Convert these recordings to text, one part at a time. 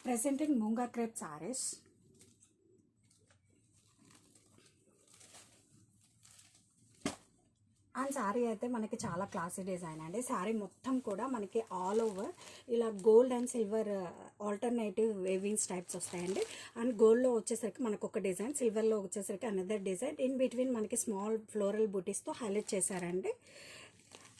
Presenting Munga crepe sarees. And sari అయితే మనకి చాలా క్లాసీ డిజైన్ అండి. శారీ మొత్తం కూడా మనకి ఆల్ ఓవర్ ఇలా gold and silver alternative weavings types వస్తాయండి. అండ్ గోల్డ్లో వచ్చేసరికి మనకు ఒక డిజైన్, సిల్వర్లో వచ్చేసరికి అనదర్ డిజైన్, ఇన్ బిట్వీన్ మనకి స్మాల్ ఫ్లోరల్ బూటీస్తో హైలైట్ చేశారండి.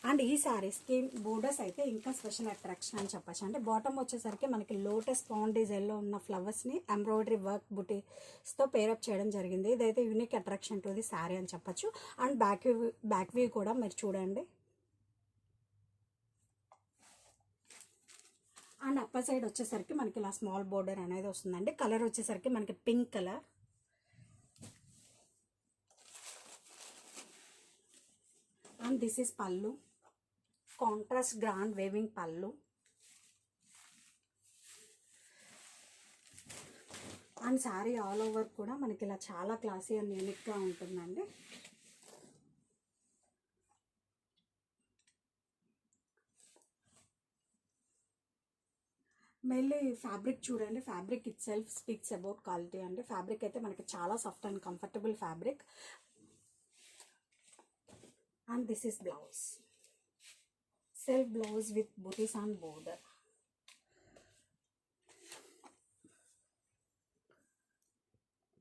అండ్ ఈ శారీస్కి బోర్డర్స్ అయితే ఇంకా స్పెషల్ అట్రాక్షన్ అని చెప్పచ్చు అంటే బాటమ్ వచ్చేసరికి మనకి లోటస్ పౌండ్ డిజైన్లో ఉన్న ఫ్లవర్స్ని ఎంబ్రాయిడరీ వర్క్ బుటీస్తో పేరప్ చేయడం జరిగింది. ఇదైతే unique attraction to the sari అని చెప్పచ్చు. అండ్ బ్యాక్ వ్యూ కూడా మీరు చూడండి. అండ్ అప్పర్ సైడ్ వచ్చేసరికి మనకి ఇలా స్మాల్ బోర్డర్ అనేది వస్తుందండి. కలర్ వచ్చేసరికి మనకి pink colour. And this is pallu, contrast grand weaving pallu. And sari all over కూడా మనకి ఇలా చాలా క్లాసీ అండ్ యూనిక్గా ఉంటుందండి. మెయిన్లీ ఫ్యాబ్రిక్ చూడండి, fabric itself speaks about quality అండి. ఫ్యాబ్రిక్ అయితే మనకి చాలా soft and comfortable fabric. And this is blouse, self blouse with buttis and border.